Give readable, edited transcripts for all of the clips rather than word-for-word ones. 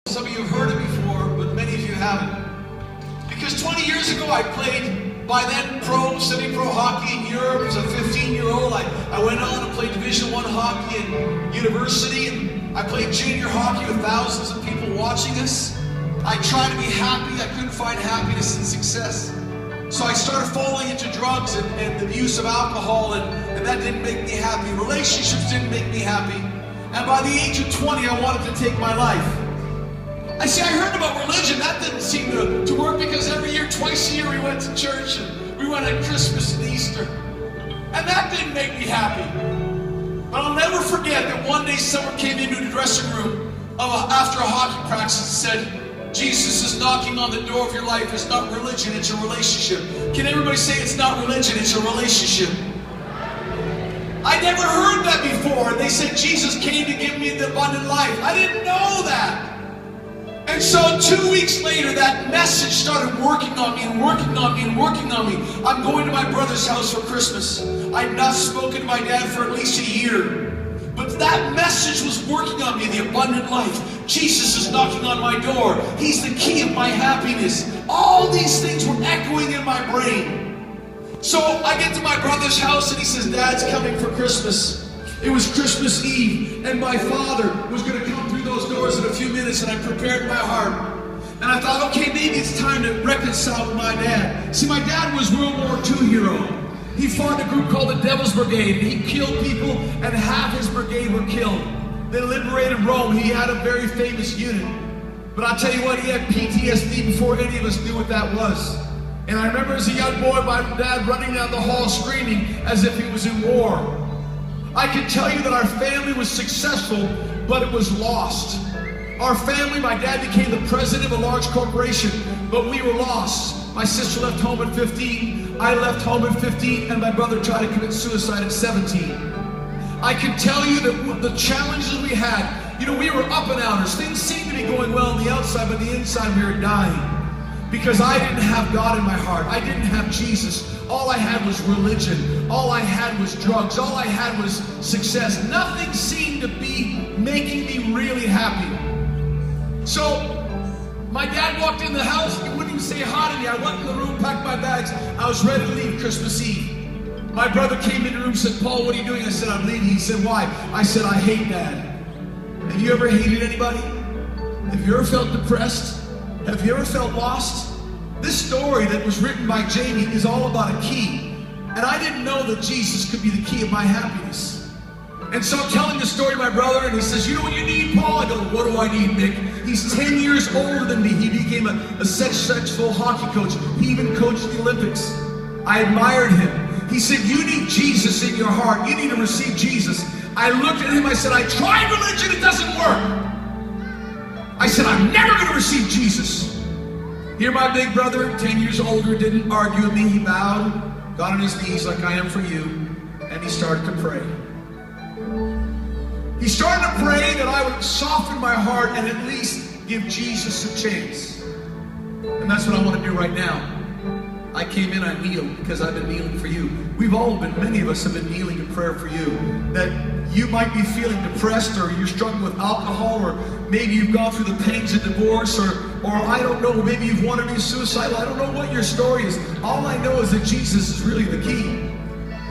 Some of you have heard it before, but many of you haven't. Because 20 years ago, I played, by then, semi-pro hockey in Europe. As a 15-year-old, I went on to play Division I hockey in university, and I played junior hockey with thousands of people watching us. I tried to be happy. I couldn't find happiness and success. So I started falling into drugs and the use of alcohol, and that didn't make me happy. Relationships didn't make me happy. And by the age of 20, I wanted to take my life. I heard about religion. That didn't seem to work, because every year, twice a year, we went to church, and we went at Christmas and Easter. And that didn't make me happy. But I'll never forget that one day someone came into the dressing room after a hockey practice and said, Jesus is knocking on the door of your life. It's not religion, it's a relationship. Can everybody say it's not religion, it's a relationship? I never heard that before. They said Jesus came to give me the abundant life. I didn't know that. And so 2 weeks later, that message started working on me and working on me and working on me. I'm going to my brother's house for Christmas. I'd not spoken to my dad for at least a year. But that message was working on me, the abundant life. Jesus is knocking on my door. He's the key of my happiness. All these things were echoing in my brain. So I get to my brother's house and he says, Dad's coming for Christmas. It was Christmas Eve, and my father was going to come through those doors in a few minutes, and I prepared my heart. And I thought, okay, maybe it's time to reconcile with my dad. See, my dad was World War II hero. He fought in a group called the Devil's Brigade, and he killed people, and half his brigade were killed. They liberated Rome. He had a very famous unit. But I'll tell you what, he had PTSD before any of us knew what that was. And I remember as a young boy, my dad running down the hall screaming as if he was in war. I can tell you that our family was successful, but it was lost. Our family, my dad became the president of a large corporation, but we were lost. My sister left home at 15, I left home at 15, and my brother tried to commit suicide at 17. I can tell you that the challenges we had, we were up and outers. Things seemed to be going well on the outside, but the inside we were dying. Because I didn't have God in my heart. I didn't have Jesus. All I had was religion. All I had was drugs. All I had was success. Nothing seemed to be making me really happy. So my dad walked in the house. He wouldn't even say hi to me. I went in the room, packed my bags. I was ready to leave Christmas Eve. My brother came in the room and said, Paul, what are you doing? I said, I'm leaving. He said, why? I said, I hate Dad. Have you ever hated anybody? Have you ever felt depressed? Have you ever felt lost? This story that was written by Jamie is all about a key. And I didn't know that Jesus could be the key of my happiness. And so I'm telling the story to my brother, and he says, you know what you need, Paul? I go, what do I need, Mick? He's 10 years older than me. He became a successful hockey coach. He even coached the Olympics. I admired him. He said, you need Jesus in your heart. You need to receive Jesus. I looked at him, I said, I tried religion, it doesn't work. I said, I'm never going to receive Jesus. Here my big brother, 10 years older, didn't argue with me. He bowed, got on his knees like I am for you, and he started to pray. He started to pray that I would soften my heart and at least give Jesus a chance. And that's what I want to do right now. I came in, I kneeled because I've been kneeling for you. We've all been, many of us have been kneeling in prayer for you. That you might be feeling depressed, or you're struggling with alcohol, or maybe you've gone through the pains of divorce, or I don't know, maybe you've wanted to be suicidal. I don't know what your story is. All I know is that Jesus is really the key.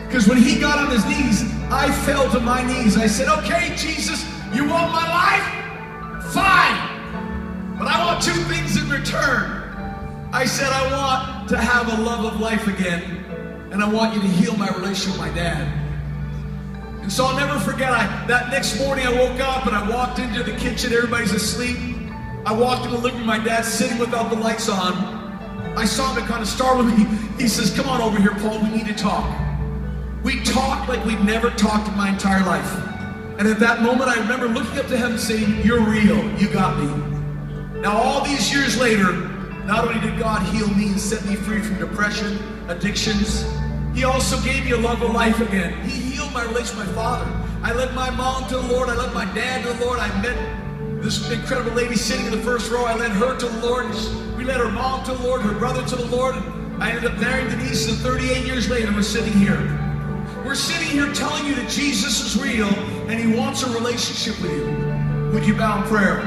Because when he got on his knees, I fell to my knees. I said, okay, Jesus, you want my life? Fine. But I want two things in return. I said, I want to have a love of life again, and I want you to heal my relationship with my dad. And so I'll never forget, that next morning I woke up and I walked into the kitchen, everybody's asleep. I walked in the living room, my dad's sitting without the lights on. I saw him, it kind of startled me. He says, come on over here, Paul, we need to talk. We talked like we'd never talked in my entire life. And at that moment, I remember looking up to him and saying, you're real, you got me. Now all these years later, not only did God heal me and set me free from depression, addictions, he also gave me a love of life again. He healed my relationship with my father. I led my mom to the Lord. I led my dad to the Lord. I met this incredible lady sitting in the first row. I led her to the Lord. We led her mom to the Lord, her brother to the Lord. I ended up marrying Denise, and 38 years later, we're sitting here. We're sitting here telling you that Jesus is real, and he wants a relationship with you. Would you bow in prayer?